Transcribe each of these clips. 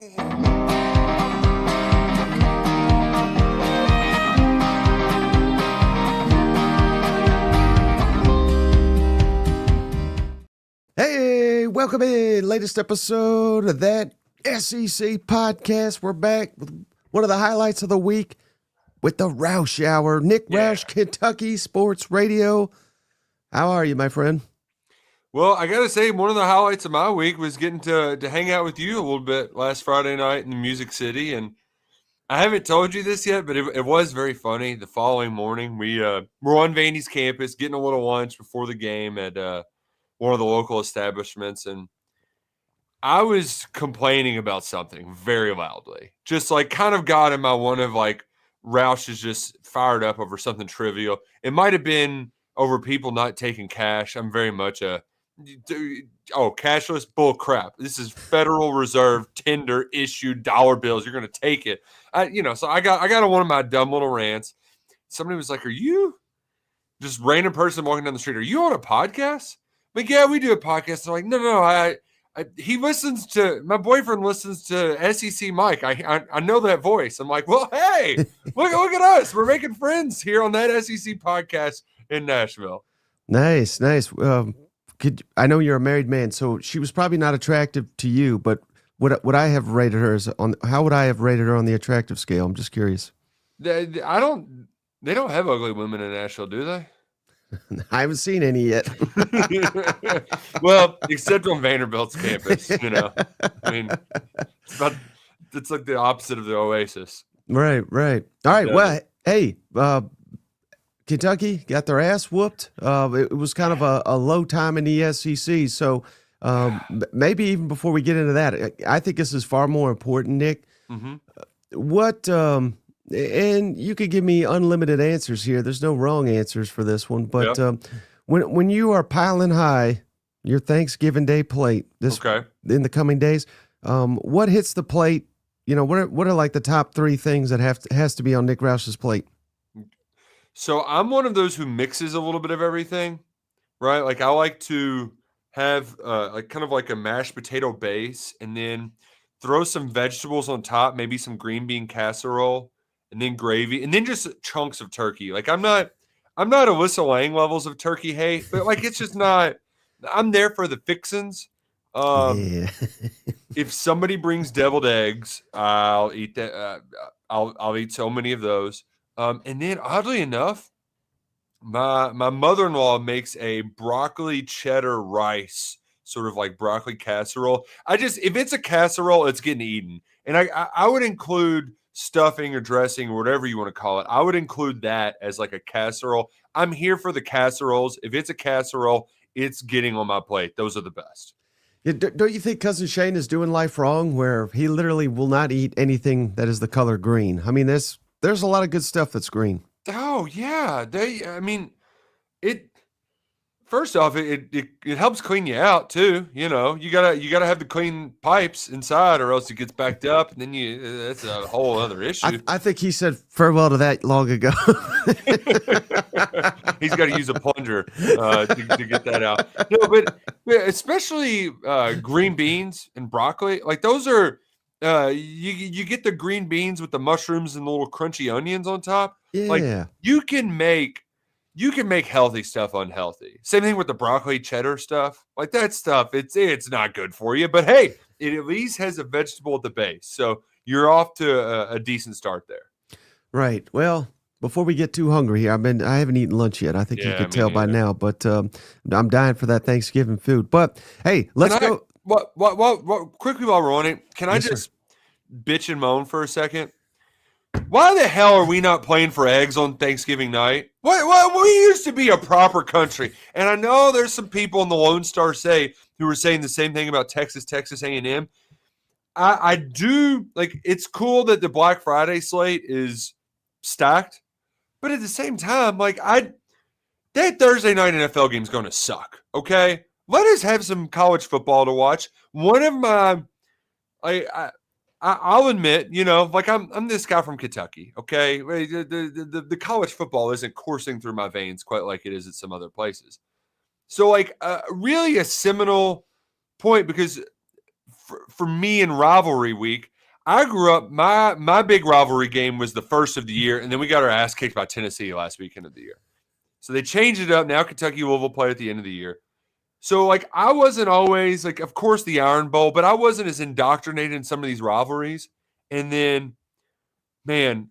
Hey, welcome in. Latest episode of that SEC podcast. We're back with one of the highlights of the week with the Roush Hour. Nick Roush, Kentucky Sports Radio. How are you, my friend? Well, I got to say, one of the highlights of my week was getting to hang out with you a little bit last Friday night in the Music City. And I haven't told you this yet, but it was very funny. The following morning, we're on Vandy's campus getting a little lunch before the game at one of the local establishments. And I was complaining about something very loudly. Just like kind of got in my one of like, Roush is just fired up over something trivial. It might have been over people not taking cash. I'm very much cashless bull crap. This is Federal Reserve tender issued dollar bills. You're going to take it. So I got on one of my dumb little rants. Somebody was like, "Are you just random person walking down the street? Are you on a podcast?" I'm like, "Yeah, we do a podcast." I'm like, "No, he listens to my boyfriend listens to SEC Mike. I know that voice." I'm like, "Well, hey, look at us. We're making friends here on that SEC podcast in Nashville." Nice. I know you're a married man, so she was probably not attractive to you, but would I have rated her how would I have rated her on the attractive scale? I'm just curious. They don't have ugly women in Nashville, do they? I haven't seen any yet. Well, except on Vanderbilt's campus, I mean, it's like the opposite of the Oasis. Right. All right. Yeah. Well, hey, Kentucky got their ass whooped. It was kind of a low time in the SEC. So maybe even before we get into that, I think this is far more important, Nick. Mm-hmm. And you could give me unlimited answers here. There's no wrong answers for this one. But when you are piling high your Thanksgiving Day plate in the coming days, what hits the plate? What are like the top three things that has to be on Nick Roush's plate? So I'm one of those who mixes a little bit of everything, right? Like I like to have kind of like a mashed potato base and then throw some vegetables on top, maybe some green bean casserole and then gravy and then just chunks of turkey. Like I'm not Alyssa Lang levels of turkey hate, but like it's just not – I'm there for the fixins. If somebody brings deviled eggs, I'll eat that. I'll eat so many of those. And then, oddly enough, my mother-in-law makes a broccoli cheddar rice, sort of like broccoli casserole. If it's a casserole, it's getting eaten. And I would include stuffing or dressing or whatever you want to call it. I would include that as like a casserole. I'm here for the casseroles. If it's a casserole, it's getting on my plate. Those are the best. Yeah, don't you think Cousin Shane is doing life wrong where he literally will not eat anything that is the color green? I mean, there's a lot of good stuff that's green. Oh yeah, First off, it helps clean you out too. You gotta have the clean pipes inside, or else it gets backed up, and then that's a whole other issue. I think he said farewell to that long ago. He's got to use a plunger to get that out. No, but especially green beans and broccoli, like those are. You get the green beans with the mushrooms and the little crunchy onions on top. Yeah. Like you can make healthy stuff unhealthy. Same thing with the broccoli cheddar stuff. Like that stuff, it's not good for you. But hey, it at least has a vegetable at the base, so you're off to a decent start there. Right. Well, before we get too hungry here, I haven't eaten lunch yet. I think you can tell by now, but I'm dying for that Thanksgiving food. But hey, let's go. What? Quickly while we're on it, can I just bitch and moan for a second? Why the hell are we not playing for eggs on Thanksgiving night? What? We used to be a proper country, and I know there's some people in the Lone Star who were saying the same thing about Texas A&M. I do like. It's cool that the Black Friday slate is stacked, but at the same time, like that Thursday night NFL game is going to suck. Okay. Let us have some college football to watch. One of my, I'll admit, like I'm this guy from Kentucky. Okay, the college football isn't coursing through my veins quite like it is at some other places. So, really a seminal point because for me in rivalry week, I grew up, my big rivalry game was the first of the year, and then we got our ass kicked by Tennessee last weekend of the year. So they changed it up. Now Kentucky Louisville play at the end of the year. So, like, I wasn't always, like, of course, the Iron Bowl, but I wasn't as indoctrinated in some of these rivalries. And then, man,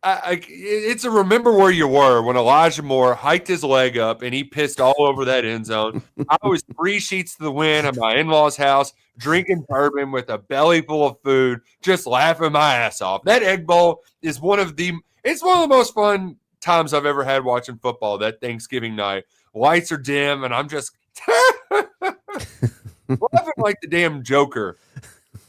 it's a remember where you were when Elijah Moore hiked his leg up and he pissed all over that end zone. I was 3 sheets to the wind at my in-laws' house, drinking bourbon with a belly full of food, just laughing my ass off. That Egg Bowl is one of the most fun times I've ever had watching football, that Thanksgiving night. Lights are dim, and I'm just laughing like the damn Joker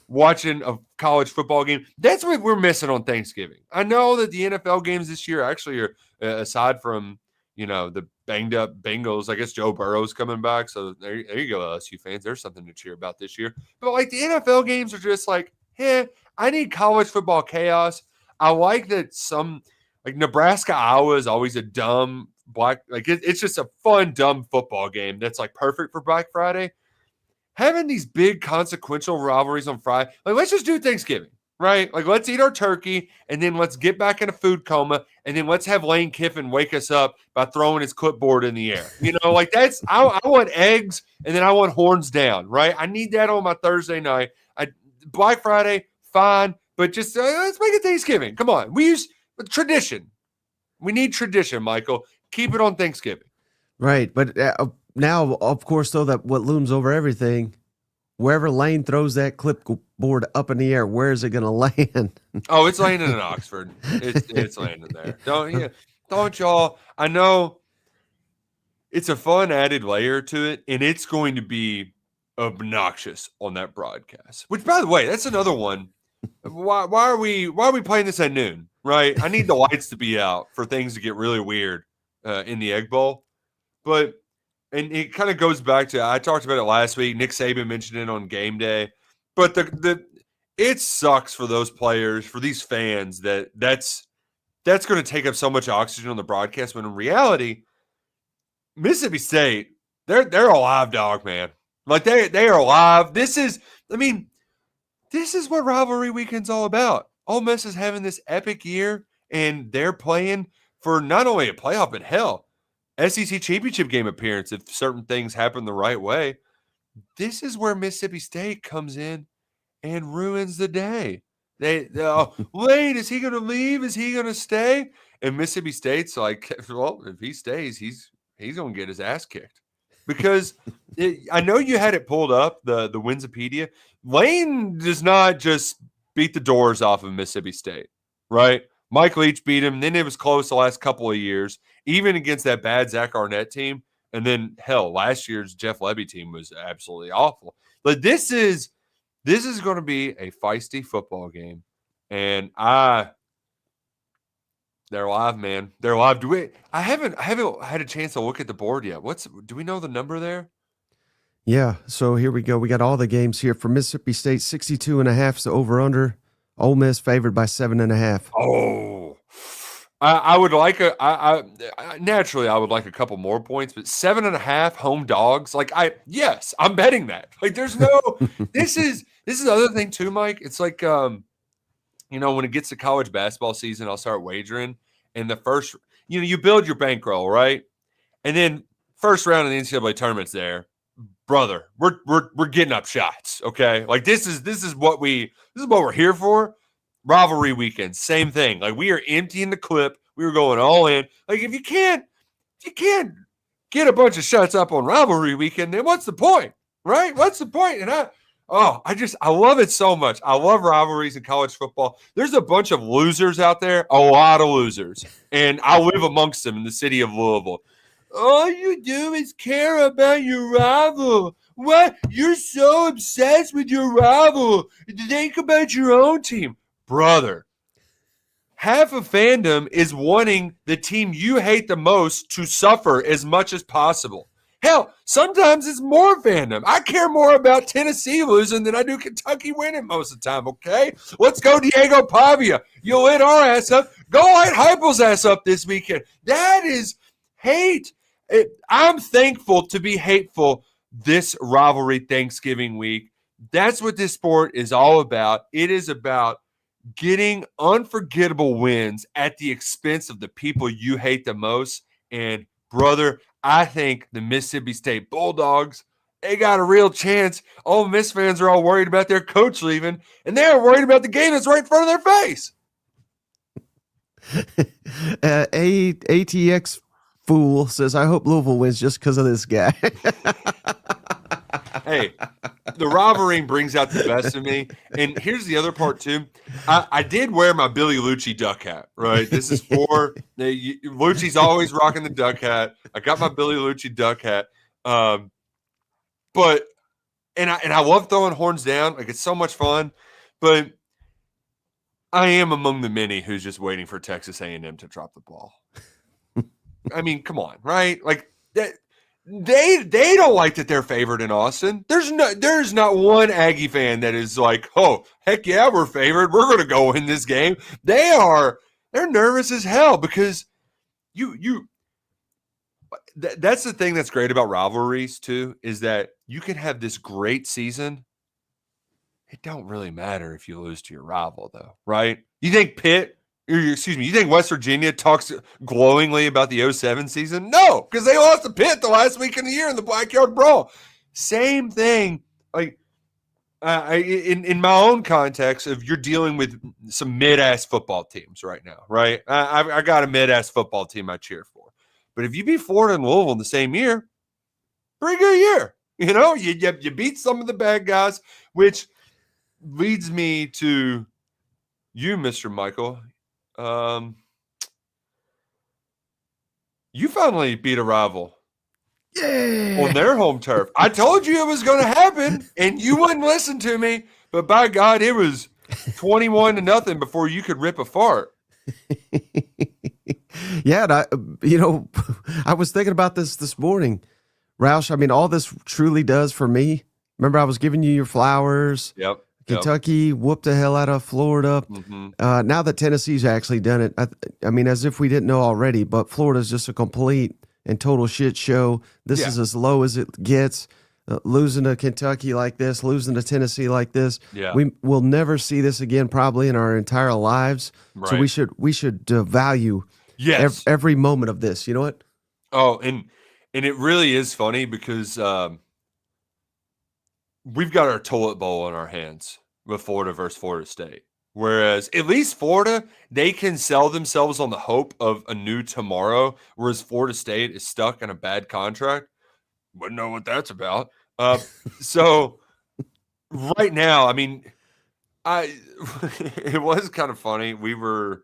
watching a college football game. That's what we're missing on Thanksgiving. I know that the NFL games this year actually are, aside from, the banged-up Bengals, I guess Joe Burrow's coming back, so there you go, LSU fans. There's something to cheer about this year. But, like, the NFL games are just like, I need college football chaos. I like that like Nebraska, Iowa is always a dumb it's just a fun, dumb football game that's like perfect for Black Friday. Having these big consequential rivalries on Friday, like let's just do Thanksgiving, right? Like let's eat our turkey and then let's get back in a food coma and then let's have Lane Kiffin wake us up by throwing his clipboard in the air. Like that's I want eggs and then I want horns down, right? I need that on my Thursday night. Black Friday, fine, but just let's make it Thanksgiving. Come on, we use tradition. We need tradition, Michael. Keep it on Thanksgiving. Right. But now, of course, though, that what looms over everything, wherever Lane throws that clipboard up in the air, where is it going to land? Oh, it's landing in Oxford. It's landing there. Don't y'all. I know it's a fun added layer to it, and it's going to be obnoxious on that broadcast. Which, by the way, that's another one. Why are we playing this at noon? Right? I need the lights to be out for things to get really weird in the Egg Bowl. And it kind of goes back to, I talked about it last week. Nick Saban mentioned it on game day. But it sucks for those players, for these fans, that's going to take up so much oxygen on the broadcast. When in reality, Mississippi State, they're a live dog, man. Like they are alive. This is what rivalry weekend's all about. Ole Miss is having this epic year, and they're playing for not only a playoff, but hell, SEC championship game appearance if certain things happen the right way. This is where Mississippi State comes in and ruins the day. Lane, is he going to leave? Is he going to stay? And Mississippi State's like, well, if he stays, he's going to get his ass kicked. Because I know you had it pulled up, the Winsipedia. Lane does not just beat the doors off of Mississippi State, right? Mike Leach beat him. Then it was close the last couple of years, even against that bad Zach Arnett team. And then, hell, last year's Jeff Lebby team was absolutely awful. But this is going to be a feisty football game. And they're live, man. They're live. I haven't had a chance to look at the board yet. Do we know the number there? Yeah, so here we go. We got all the games here. For Mississippi State, 62.5 is the over-under. Ole Miss favored by 7.5. Oh, I would like naturally I would like a couple more points, but 7.5 home dogs. Like I'm betting that. Like there's no. This is the other thing too, Mike. It's like when it gets to college basketball season, I'll start wagering, and the first you build your bankroll, right, and then first round of the NCAA tournament's there. Brother, we're getting up shots, okay? Like this is what we're here for. Rivalry weekend, same thing. Like we are emptying the clip. We were going all in. Like if you can't get a bunch of shots up on rivalry weekend, then what's the point, right? What's the point? And I love it so much. I love rivalries in college football. There's a bunch of losers out there, a lot of losers, and I live amongst them in the city of Louisville. All you do is care about your rival. What? You're so obsessed with your rival. Think about your own team. Brother, half of fandom is wanting the team you hate the most to suffer as much as possible. Hell, sometimes it's more fandom. I care more about Tennessee losing than I do Kentucky winning most of the time, okay? Let's go Diego Pavia. You lit our ass up. Go light Heupel's ass up this weekend. That is hate. I'm thankful to be hateful this rivalry Thanksgiving week. That's what this sport is all about. It is about getting unforgettable wins at the expense of the people you hate the most. And, brother, I think the Mississippi State Bulldogs, they got a real chance. Ole Miss fans are all worried about their coach leaving, and they're worried about the game that's right in front of their face. ATX Fool says, I hope Louisville wins just because of this guy. Hey, the rivalry brings out the best of me. And here's the other part, too. I did wear my Billy Lucci duck hat, right? This is for Lucci's always rocking the duck hat. I got my Billy Lucci duck hat. But I love throwing horns down. Like, it's so much fun. But I am among the many who's just waiting for Texas A&M to drop the ball. I mean, come on, right? Like that. They don't like that they're favored in Austin. There's not one Aggie fan that is like, oh, heck yeah, we're favored. We're going to go win this game. They're nervous as hell because that's the thing that's great about rivalries too, is that you can have this great season. It don't really matter if you lose to your rival though, right? You think you think West Virginia talks glowingly about the 07 season? No, because they lost to Pitt the last week of the year in the Backyard Brawl. Same thing. Like in my own context of you're dealing with some mid-ass football teams right now, right? I got a mid-ass football team I cheer for. But if you beat Florida and Louisville in the same year, pretty good year. You know, you beat some of the bad guys, which leads me to you, Mr. Michael. You finally beat a rival. Yeah. On their home turf. I told you it was going to happen, and you wouldn't listen to me. But by God, it was 21-0 before you could rip a fart. Yeah, and I was thinking about this morning, Roush. I mean, all this truly does for me. Remember, I was giving you your flowers. Yep. Kentucky whooped the hell out of Florida. Mm-hmm. Now that Tennessee's actually done it, I mean, as if we didn't know already, but Florida's just a complete and total shit show. This is as low as it gets. Losing to Kentucky like this, losing to Tennessee like this. Yeah. We will never see this again probably in our entire lives. Right. So we should value every moment of this. You know what? Oh, and it really is funny because we've got our toilet bowl in our hands with Florida versus Florida State. Whereas at least Florida, they can sell themselves on the hope of a new tomorrow, whereas Florida State is stuck in a bad contract. Wouldn't know what that's about. So right now, I mean, it was kind of funny. We were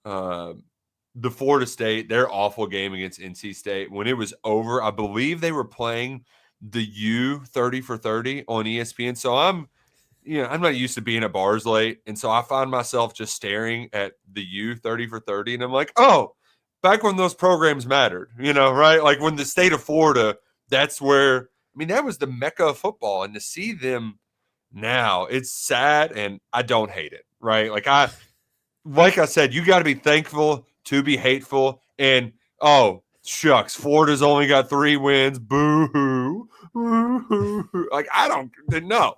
the Florida State, their awful game against NC State. When it was over, I believe they were playing the U 30 for 30 on ESPN. So I'm not used to being at bars late. And so I find myself just staring at the U 30 for 30. And I'm like, oh, back when those programs mattered, right? Like when the state of Florida, that's where, I mean, that was the mecca of football. And to see them now, it's sad and I don't hate it, right? Like I said, you got to be thankful to be hateful. And, oh, shucks, Florida's only got 3 wins. Boo-hoo. Boo-hoo. Like, I don't know.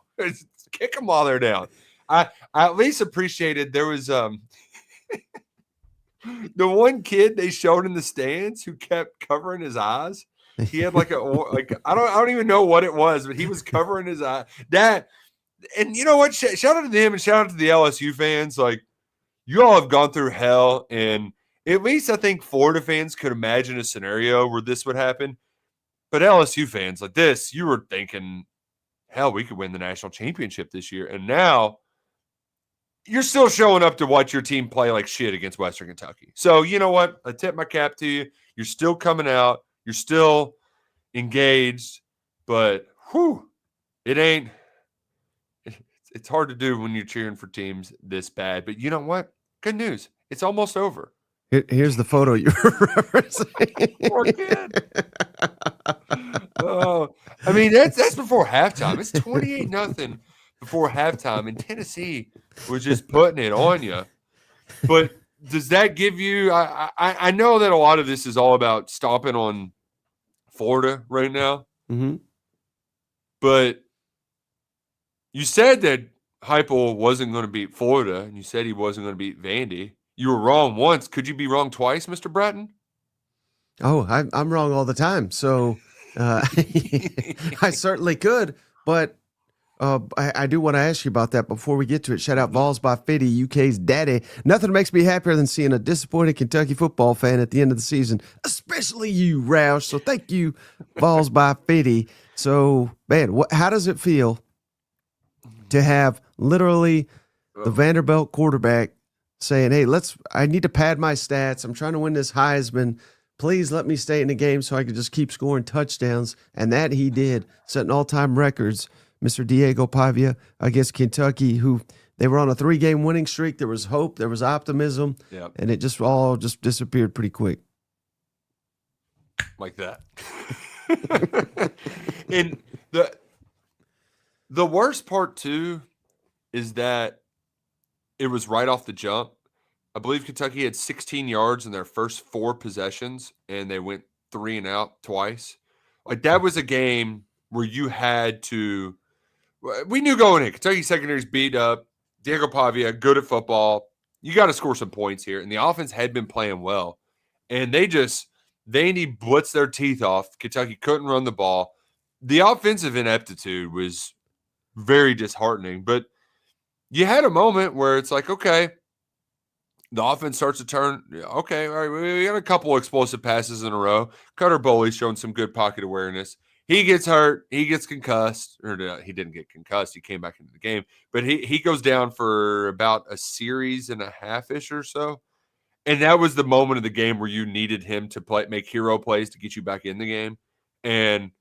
Kick them while they're down. I at least appreciated there was the one kid they showed in the stands who kept covering his eyes. He had I don't even know what it was, but he was covering his eye. And you know what? Shout out to them and shout out to the LSU fans. Like, you all have gone through hell, and at least I think Florida fans could imagine a scenario where this would happen. But LSU fans like this, you were thinking, hell, we could win the national championship this year. And now you're still showing up to watch your team play like shit against Western Kentucky. So you know what? I tip my cap to you. You're still coming out. You're still engaged. But it's hard to do when you're cheering for teams this bad. But you know what? Good news. It's almost over. Here's the photo you're referencing. Poor kid. Oh, I mean, that's before halftime. It's 28-0 before halftime, and Tennessee was just putting it on you. But does that give you? I know that a lot of this is all about stomping on Florida right now. Mm-hmm. But You said that Heupel wasn't going to beat Florida, and you said he wasn't going to beat Vandy. You were wrong once. Could you be wrong twice, Mr. Bratton? Oh, I'm wrong all the time. So I certainly could, but I do want to ask you about that before we get to it. Shout out Vols by Fitty, UK's daddy. Nothing makes me happier than seeing a disappointed Kentucky football fan at the end of the season, especially you, Roush. So thank you, Vols by Fitty. So, man, how does it feel to have literally the Vanderbilt quarterback saying, hey, I need to pad my stats. I'm trying to win this Heisman. Please let me stay in the game so I can just keep scoring touchdowns. And that he did, setting all-time records. Mr. Diego Pavia against Kentucky, who they were on a 3-game winning streak. There was hope, there was optimism, and it just all disappeared pretty quick. Like that. And the worst part, too, is that it was right off the jump. I believe Kentucky had 16 yards in their first 4 possessions, and they went 3 and out twice. Like, that was a game where you had to – we knew going in, Kentucky secondary's beat up. Diego Pavia, good at football. You got to score some points here. And the offense had been playing well. And they blitzed their teeth off. Kentucky couldn't run the ball. The offensive ineptitude was very disheartening. But you had a moment where it's like, okay, the offense starts to turn. Okay, all right, we got a couple explosive passes in a row. Cutter Boley's showing some good pocket awareness. He gets hurt. He gets concussed. Or he didn't get concussed. He came back into the game. But he goes down for about a series and a half-ish or so. And that was the moment of the game where you needed him to make hero plays to get you back in the game. And,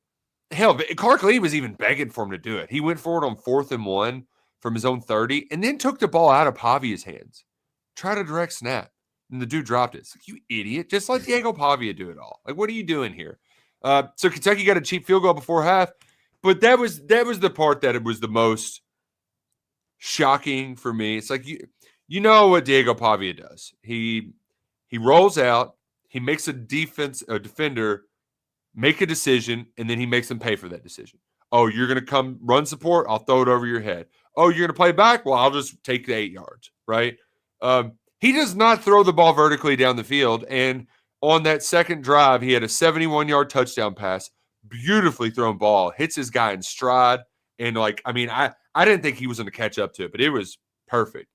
hell, Clark Lee was even begging for him to do it. He went for it on 4th and 1 from his own 30 and then took the ball out of Pavia's hands. Tried a direct snap. And the dude dropped it. It's like, you idiot. Just let Diego Pavia do it all. Like, what are you doing here? So Kentucky got a cheap field goal before half, but that was the part that it was the most shocking for me. It's like you know what Diego Pavia does. He rolls out, he makes a defender make a decision, and then he makes them pay for that decision. Oh, you're gonna come run support? I'll throw it over your head. Oh, you're gonna play back? Well, I'll just take the 8 yards, right? He does not throw the ball vertically down the field, and on that second drive, he had a 71-yard touchdown pass, beautifully thrown ball, hits his guy in stride. And, I didn't think he was going to catch up to it, but it was perfect.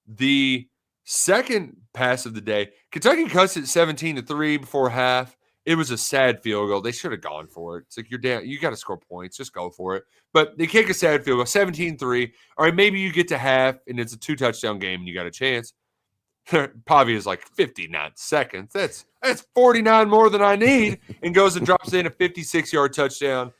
The second pass of the day, Kentucky cuts it 17-3 before half. It was a sad field goal. They should have gone for it. It's like, you're down. You got to score points. Just go for it. But they kick a sad field goal, 17-3. All right, maybe you get to half, and it's a 2-touchdown game, and you got a chance. Pavia is like 59 seconds. That's 49 more than I need, and goes and drops in a 56-yard touchdown.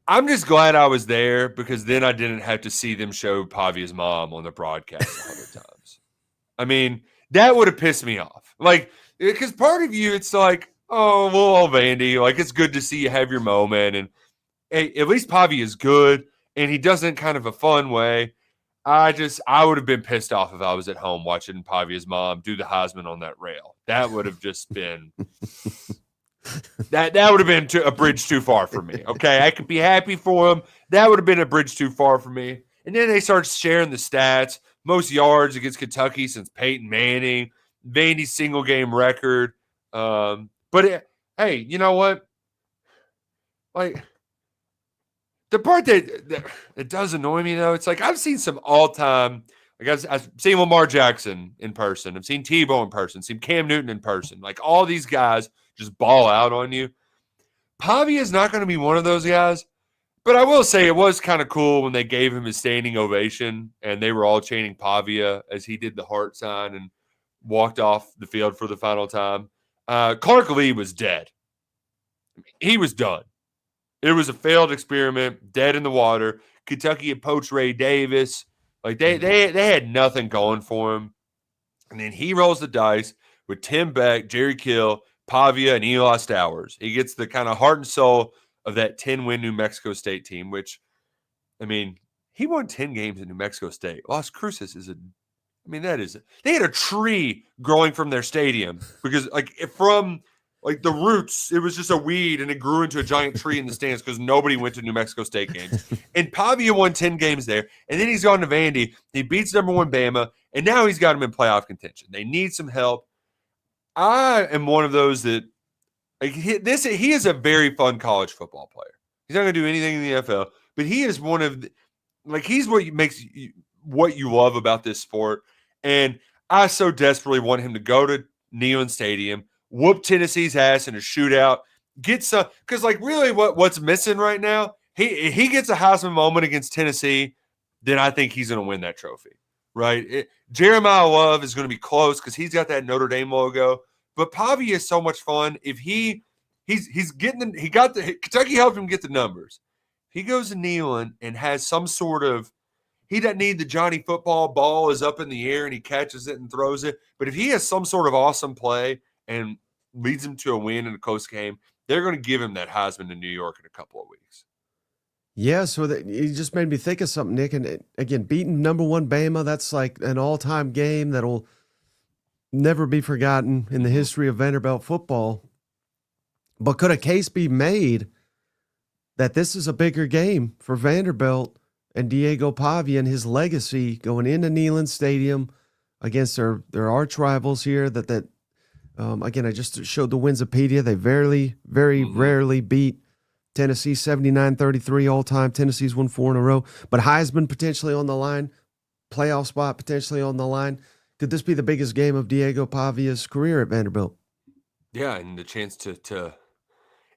I'm just glad I was there because then I didn't have to see them show Pavia's mom on the broadcast 100 times. I mean, that would have pissed me off. Like, because part of you, it's like, oh, well, Vandy, like, it's good to see you have your moment. And hey, at least Pavia is good, and he does it in kind of a fun way. I would have been pissed off if I was at home watching Pavia's mom do the Heisman on that rail. That would have just been that would have been a bridge too far for me. Okay, I could be happy for him. That would have been a bridge too far for me. And then they start sharing the stats: most yards against Kentucky since Peyton Manning, Vandy's single game record. Hey, you know what? Like, the part that does annoy me, though, it's like I've seen some all-time – I've seen Lamar Jackson in person. I've seen Tebow in person. Seen Cam Newton in person. Like, all these guys just ball out on you. Pavia is not going to be one of those guys, but I will say it was kind of cool when they gave him his standing ovation, and they were all chanting Pavia as he did the heart sign and walked off the field for the final time. Clark Lee was dead. He was done. It was a failed experiment, dead in the water. Kentucky had poached Ray Davis. Like, they had nothing going for him. And then he rolls the dice with Tim Beck, Jerry Kill, Pavia, and Eli Stowers. He gets the kind of heart and soul of that 10-win New Mexico State team, which, I mean, he won 10 games in New Mexico State. Las Cruces is they had a tree growing from their stadium because, like, from like the roots, it was just a weed and it grew into a giant tree in the stands because nobody went to New Mexico State games. And Pavia won 10 games there. And then he's gone to Vandy. He beats number 1 Bama. And now he's got him in playoff contention. They need some help. I am one of those that he is a very fun college football player. He's not going to do anything in the NFL, but he is one of he's what makes what you love about this sport. And I so desperately want him to go to Neyland Stadium, whoop Tennessee's ass in a shootout, get some because really what's missing right now, he gets a Heisman moment against Tennessee, then I think he's going to win that trophy. Right? Jeremiah Love is going to be close because he's got that Notre Dame logo. But Pavia is so much fun. If he's getting Kentucky helped him get the numbers. He goes to Neyland and has some sort of he doesn't need the Johnny football ball is up in the air and he catches it and throws it. But if he has some sort of awesome play and leads him to a win in a close game, they're going to give him that Heisman in New York in a couple of weeks. Yeah, so you just made me think of something, Nick. And again, beating number 1 Bama, that's like an all-time game that'll never be forgotten in the history of Vanderbilt football. But could a case be made that this is a bigger game for Vanderbilt and Diego Pavia and his legacy going into Neyland Stadium against their arch rivals here? Again, I just showed the Winsipedia. They very rarely beat Tennessee 79-33 all-time. Tennessee's won 4 in a row. But Heisman potentially on the line, playoff spot potentially on the line. Could this be the biggest game of Diego Pavia's career at Vanderbilt? Yeah, and the chance to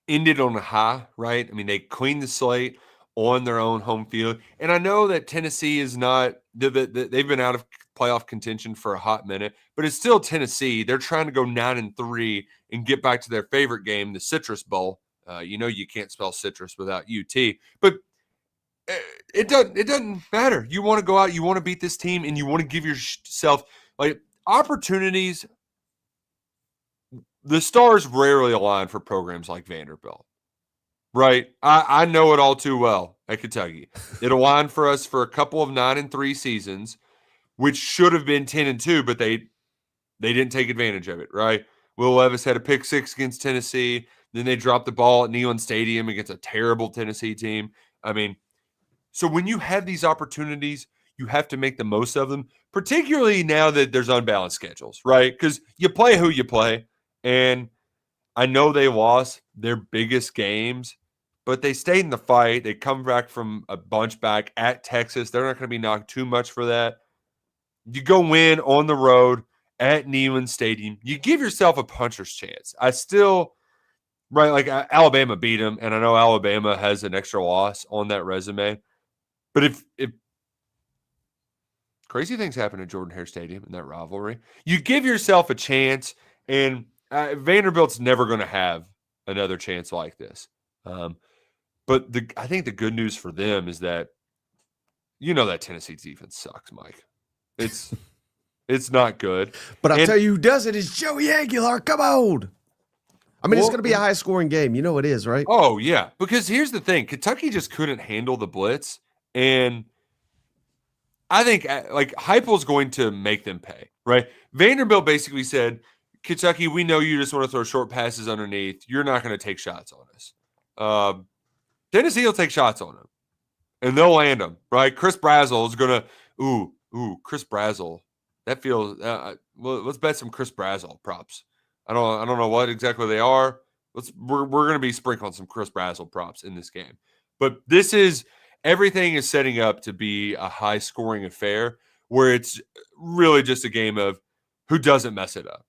end it on a high, right? I mean, they cleaned the slate on their own home field. And I know that Tennessee is not – they've been out of playoff contention for a hot minute, but it's still Tennessee. They're trying to go 9-3 and get back to their favorite game, the Citrus Bowl. You can't spell citrus without UT, but it doesn't matter. You want to go out, you want to beat this team, and you want to give yourself opportunities. The stars rarely align for programs like Vanderbilt, right? I know it all too well at Kentucky. It aligned for us for a couple of 9-3 seasons, which should have been 10-2, but they didn't take advantage of it, right? Will Levis had a pick 6 against Tennessee. Then they dropped the ball at Neyland Stadium against a terrible Tennessee team. I mean, so when you have these opportunities, you have to make the most of them, particularly now that there's unbalanced schedules, right? Because you play who you play. And I know they lost their biggest games, but they stayed in the fight. They come back from a bunch back at Texas. They're not going to be knocked too much for that. You go win on the road at Neyland Stadium. You give yourself a puncher's chance. Right, Alabama beat them, and I know Alabama has an extra loss on that resume. But if crazy things happen at Jordan-Hare Stadium in that rivalry, you give yourself a chance, and Vanderbilt's never going to have another chance like this. But I think the good news for them is that that Tennessee defense sucks, Mike. It's not good. But I'll tell you who does it is Joey Aguilar. Come on. I mean, it's going to be a high-scoring game. You know it is, right? Oh, yeah. Because here's the thing. Kentucky just couldn't handle the blitz. And I think, Heupel's going to make them pay, right? Vanderbilt basically said, Kentucky, we know you just want to throw short passes underneath. You're not going to take shots on us. Tennessee will take shots on them. And they'll land them, right? Chris Brazzell is going to – Chris Brazzell. That feels let's bet some Chris Brazzell props. I don't know what exactly they are. We're going to be sprinkling some Chris Brazzell props in this game. But everything is setting up to be a high scoring affair where it's really just a game of who doesn't mess it up.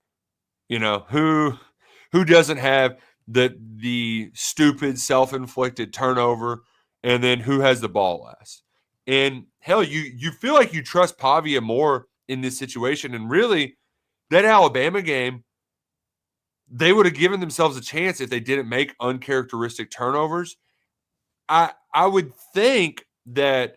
Who doesn't have the stupid self-inflicted turnover, and then who has the ball last. And hell, you feel like you trust Pavia more in this situation. And really, that Alabama game, they would have given themselves a chance if they didn't make uncharacteristic turnovers. I would think that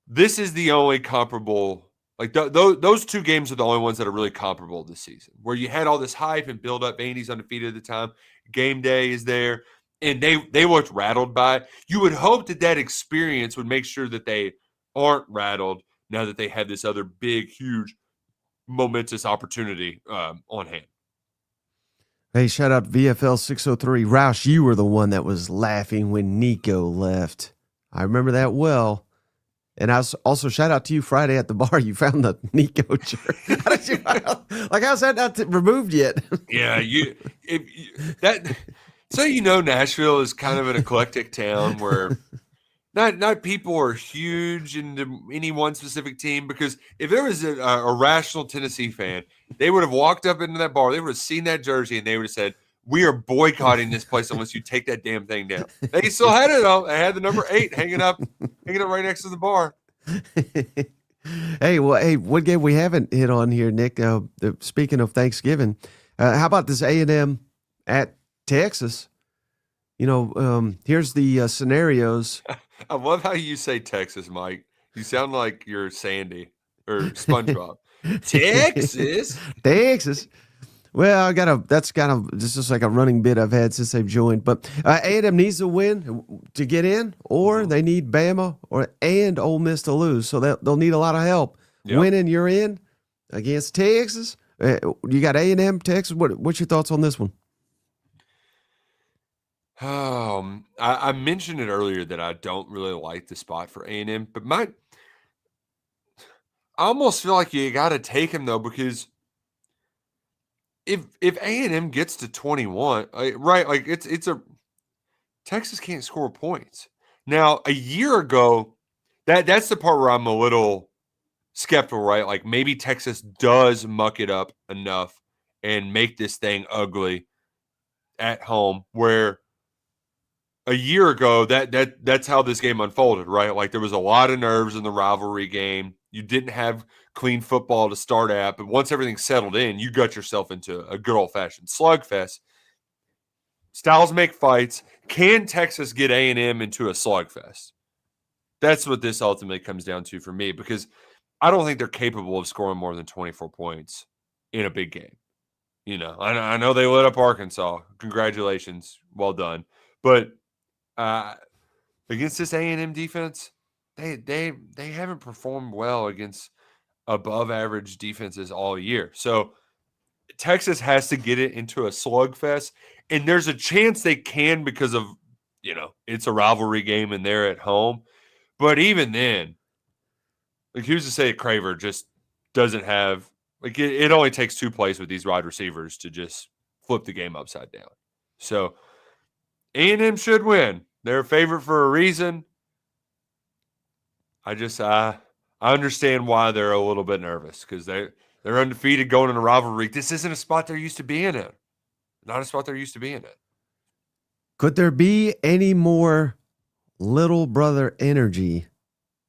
this is the only comparable, those two games are the only ones that are really comparable this season, where you had all this hype and build up. Vandy's undefeated at the time. Game day is there, and they looked rattled by it. You would hope that experience would make sure that they aren't rattled now that they have this other big, huge, momentous opportunity on hand. Hey, shout out VFL 603. Roush, you were the one that was laughing when Nico left. I remember that well. And I also shout out to you Friday at the bar. You found the Nico shirt. How did you how's that not removed yet? Yeah, Nashville is kind of an eclectic town where not people are huge into any one specific team, because if there was a rational Tennessee fan, they would have walked up into that bar, they would have seen that jersey, and they would have said, "We are boycotting this place unless you take that damn thing down." They still had it though. They had the number 8 hanging up right next to the bar. Hey, what game we haven't hit on here, Nick? Speaking of Thanksgiving, how about this A&M at Texas? Here's the scenarios. I love how you say Texas, Mike. You sound like you're Sandy or SpongeBob. Texas. Well, that's kind of just like a running bit I've had since they've joined. But A&M needs a win to get in, or they need Bama and Ole Miss to lose. So they'll need a lot of help. Yep. Winning, you're in against Texas. You got A&M, Texas. What's your thoughts on this one? I mentioned it earlier that I don't really like the spot for A&M, but I almost feel like you got to take him though, because if A&M gets to 21, right, like it's a Texas can't score points. Now, a year ago, that's the part where I'm a little skeptical, right? Like maybe Texas does muck it up enough and make this thing ugly at home, where a year ago, that's how this game unfolded, right? Like there was a lot of nerves in the rivalry game. You didn't have clean football to start at, but once everything settled in, you got yourself into a good old-fashioned slugfest. Styles make fights. Can Texas get A&M into a slugfest? That's what this ultimately comes down to for me, because I don't think they're capable of scoring more than 24 points in a big game. I know they lit up Arkansas. Congratulations. Well done. But against this A&M defense, they haven't performed well against above average defenses all year. So Texas has to get it into a slugfest, and there's a chance they can because of, it's a rivalry game and they're at home. But even then, like who's to say Craver just doesn't have, like it only takes 2 plays with these wide receivers to just flip the game upside down. So A&M should win. They're a favorite for a reason. I understand why they're a little bit nervous, because they're undefeated going in a rivalry. This isn't a spot they're used to being in. Not a spot they're used to being in. Could there be any more little brother energy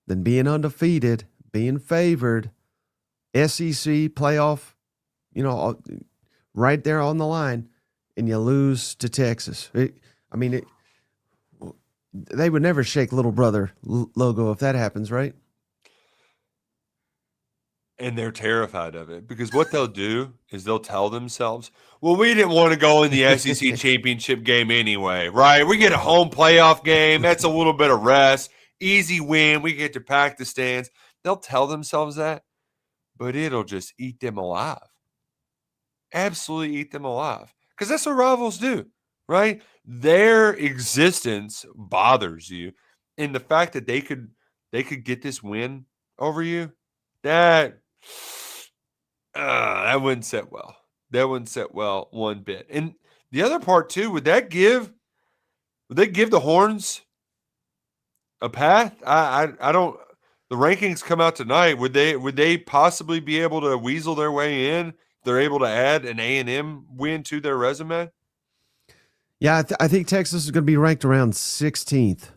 than being undefeated, being favored, SEC playoff, right there on the line, and you lose to Texas? They would never shake little brother logo if that happens, right? And they're terrified of it, because what they'll do is they'll tell themselves, well, we didn't want to go in the SEC championship game anyway, right? We get a home playoff game. That's a little bit of rest. Easy win. We get to pack the stands. They'll tell themselves that, but it'll just eat them alive. Absolutely eat them alive. Because that's what rivals do, right? Their existence bothers you. And the fact that they could get this win over you, that wouldn't sit well. That wouldn't sit well one bit. And the other part too, would they give the Horns a path? I don't. The rankings come out tonight. Would they possibly be able to weasel their way in? They're able to add an A&M win to their resume. Yeah, I think Texas is going to be ranked around 16th,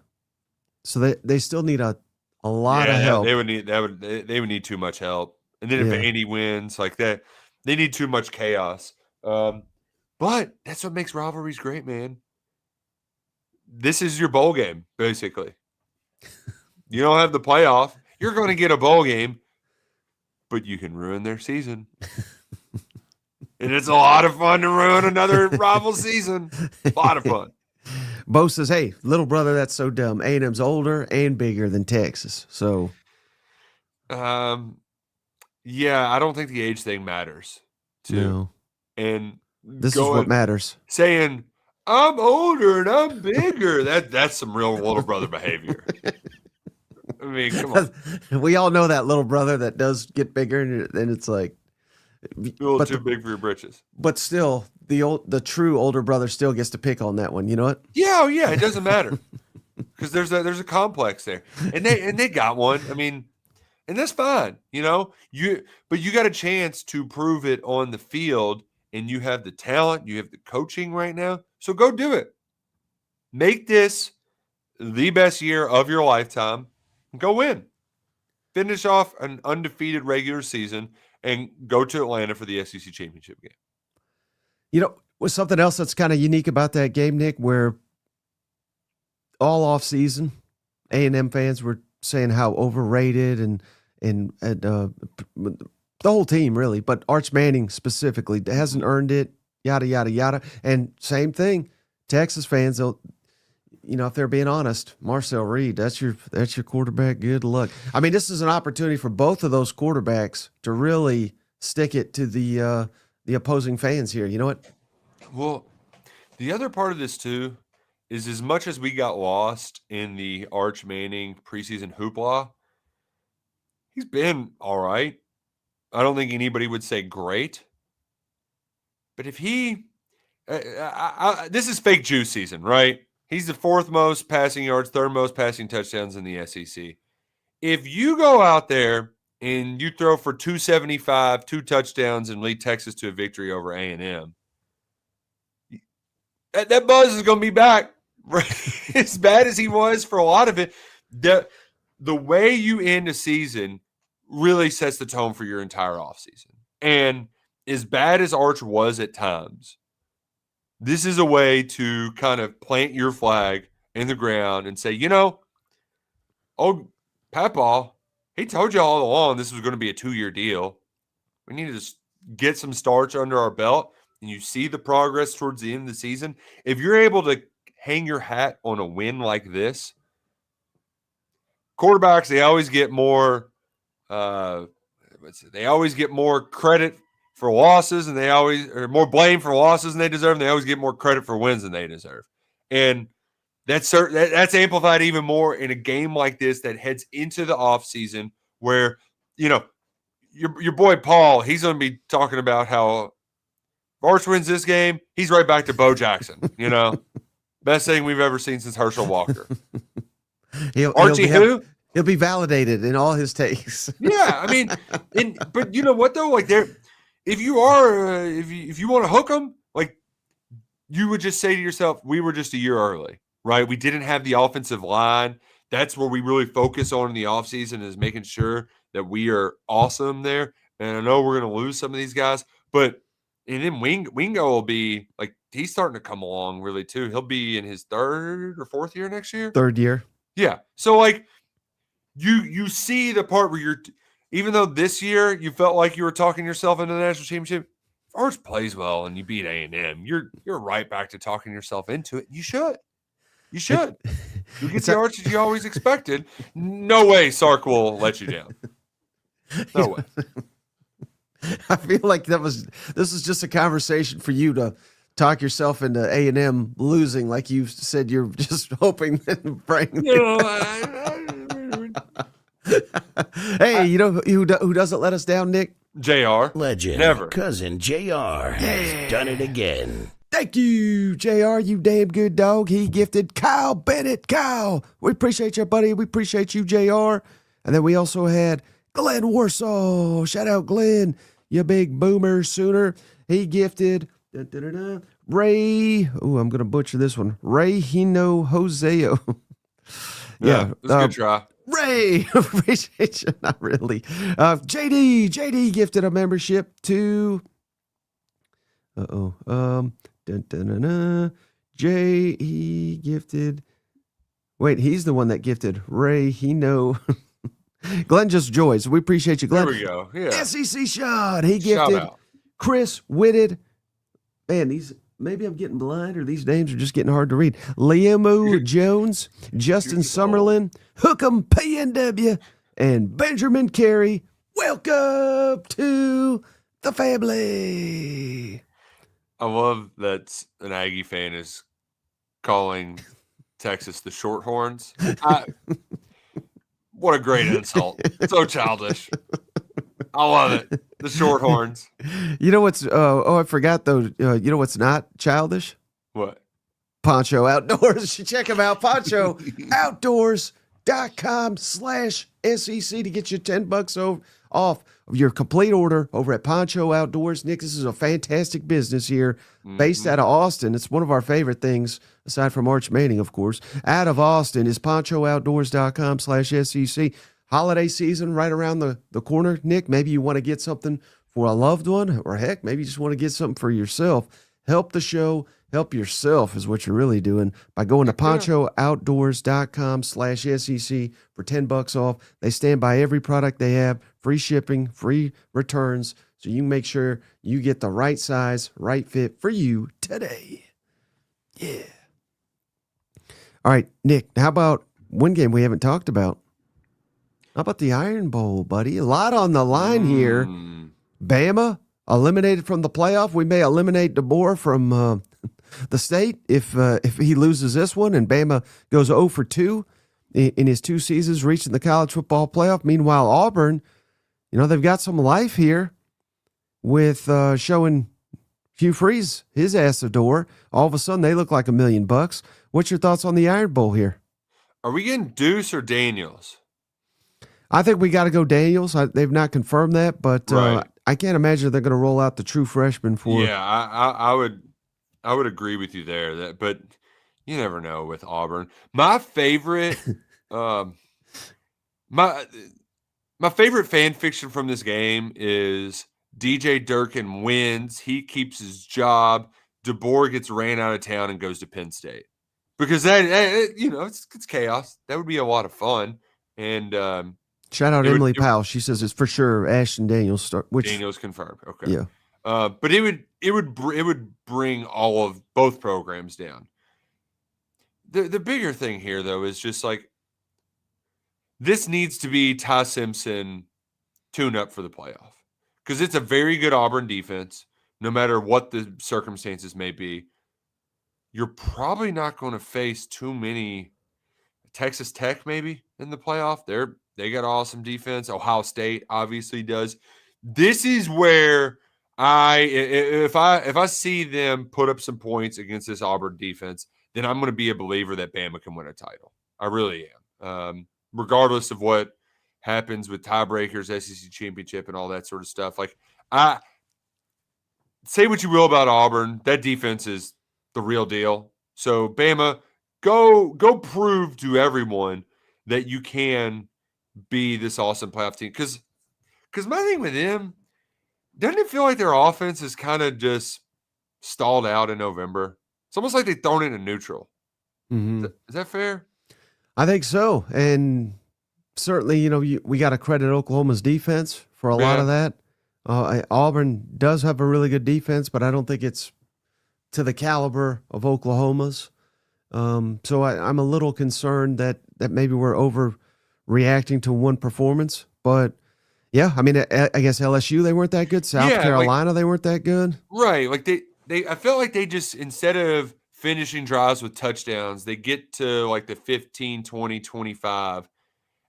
so they still need a lot of help. They would need too much help. And then if Vandy wins like that, they need too much chaos. But that's what makes rivalries great, man. This is your bowl game, basically. You don't have the playoff. You're going to get a bowl game, but you can ruin their season. And it's a lot of fun to ruin another rival season. A lot of fun. Bo says, hey, little brother, that's so dumb. A&M's older and bigger than Texas. So, yeah, I don't think the age thing matters, too. No. And This is what matters. Saying, I'm older and I'm bigger. That's some real little brother behavior. I mean, come on. We all know that little brother that does get bigger, and it's like a little too big for your britches. But still, the true older brother still gets to pick on that one. You know what? Yeah, it doesn't matter because there's a complex there, and they got one. I mean, and that's fine. But you got a chance to prove it on the field, and you have the talent, you have the coaching right now. So go do it. Make this the best year of your lifetime. Go win. Finish off an undefeated regular season and go to Atlanta for the SEC championship game. Was something else that's kind of unique about that game, Nick, where all off season, A&M fans were saying how overrated and the whole team really, but Arch Manning specifically hasn't earned it, yada, yada, yada. And same thing, Texas fans, they'll, if they're being honest, Marcel Reed, that's your quarterback. Good luck. I mean, this is an opportunity for both of those quarterbacks to really stick it to the opposing fans here. You know what? Well, the other part of this too is as much as we got lost in the Arch Manning preseason hoopla, he's been all right. I don't think anybody would say great. But if he this is fake juice season, right? He's the fourth most passing yards, third most passing touchdowns in the SEC. If you go out there and you throw for 275, 2 touchdowns, and lead Texas to a victory over A&M, that buzz is going to be back. Right? As bad as he was for a lot of it, the way you end a season really sets the tone for your entire offseason. And as bad as Arch was at times, this is a way to kind of plant your flag in the ground and say, old Papaw, he told you all along this was going to be a 2-year deal. We need to just get some starch under our belt, and you see the progress towards the end of the season. If you're able to hang your hat on a win like this, quarterbacks, they always get more credit for losses, and they always or more blame for losses than they deserve, and they always get more credit for wins than they deserve. And that's amplified even more in a game like this that heads into the offseason where, your boy Paul, he's going to be talking about how if Arch wins this game, he's right back to Bo Jackson, Best thing we've ever seen since Herschel Walker. He'll be validated in all his takes. Yeah, I mean, but you know what though? Like if you want to hook them, like you would just say to yourself, we were just a year early, right? We didn't have the offensive line. That's where we really focus on in the offseason is making sure that we are awesome there. And I know we're going to lose some of these guys, and then Wingo will be like, he's starting to come along really too. He'll be in his 3rd or 4th year next year. 3rd year. Yeah. So like you see the part where even though this year you felt like you were talking yourself into the national championship, if Arch plays well and you beat A&M, you're right back to talking yourself into it. You should. You'll get the Arch that you always expected. No way Sark will let you down. No way. I feel like this is just a conversation for you to talk yourself into A&M losing, like you said you're just hoping that bring. Hey, who doesn't let us down, Nick? JR. Legend. Never. Cousin JR has done it again. Thank you, JR, you damn good dog. He gifted Kyle Bennett. Kyle, we appreciate you, buddy. We appreciate you, JR. And then we also had Glenn Warsaw. Shout out, Glenn, you big boomer sooner. He gifted Ray. Oh, I'm going to butcher this one. Ray Hino Joseo. Yeah, that's a good try. Ray, appreciate you. Not really. JD gifted a membership to. Jay, he gifted. Wait, he's the one that gifted Ray. He know. Glenn just joys. We appreciate you, Glenn. There we go. Yeah. SEC shot. He gifted Chris Whitted. Man, maybe I'm getting blind or these names are just getting hard to read. Liam Jones, Justin Summerlin, Hookem PNW, and Benjamin Carey. Welcome to the family. I love that an Aggie fan is calling Texas the Shorthorns. What a great insult. So childish. I love it. The Shorthorns. You know what's I forgot though. You know what's not childish? What? Poncho Outdoors. You check them out. PonchoOutdoors.com/SEC to get you $10 off of your complete order over at Poncho Outdoors. Nick, this is a fantastic business here based out of Austin. It's one of our favorite things, aside from Arch Manning, of course. Out of Austin is PonchoOutdoors.com/SEC. Holiday season right around the corner. Nick, maybe you want to get something for a loved one, or heck, maybe you just want to get something for yourself. Help the show. Help yourself is what you're really doing by going to PonchoOutdoors.com/SEC for $10 off. They stand by every product they have, free shipping, free returns, so you can make sure you get the right size, right fit for you today. Yeah. All right, Nick, how about one game we haven't talked about? How about the Iron Bowl, buddy? A lot on the line here. Bama eliminated from the playoff. We may eliminate DeBoer from the state if he loses this one, and Bama goes 0 for 2 in his 2 seasons reaching the college football playoff. Meanwhile, Auburn, they've got some life here with showing Hugh Freeze his ass a door. All of a sudden, they look like $1 million. What's your thoughts on the Iron Bowl here? Are we getting Deuce or Daniels? I think we got to go Daniels. They've not confirmed that, but right. I can't imagine they're going to roll out the true freshman for. Yeah, I would agree with you there. But you never know with Auburn. My favorite, my favorite fan fiction from this game is DJ Durkin wins. He keeps his job. DeBoer gets ran out of town and goes to Penn State because that it's chaos. That would be a lot of fun. And shout out Emily Powell. She says it's for sure Ashton Daniels start. Daniels confirmed. Okay. Yeah. But it would bring all of both programs down. The bigger thing here though is just like this needs to be Ty Simpson tune up for the playoff because it's a very good Auburn defense. No matter what the circumstances may be, you're probably not going to face too many. Texas Tech maybe in the playoff. They got awesome defense. Ohio State obviously does. This is where if I see them put up some points against this Auburn defense, then I'm going to be a believer that Bama can win a title. I really am. Regardless of what happens with tiebreakers, SEC championship, and all that sort of stuff. Like, I say what you will about Auburn, that defense is the real deal. So Bama, go prove to everyone that you can be this awesome playoff team. Because my thing with them, doesn't it feel like their offense is kind of just stalled out in November? It's almost like they've thrown it in neutral. Mm-hmm. Is that fair? I think so. And certainly, we got to credit Oklahoma's defense for a lot of that. Auburn does have a really good defense, but I don't think it's to the caliber of Oklahoma's. So I'm a little concerned that maybe we're overreacting to one performance. But, yeah, I mean, I guess LSU, they weren't that good. South Carolina, they weren't that good. Right. Like, I felt like they just, instead of finishing drives with touchdowns, they get to, like, the 15, 20, 25,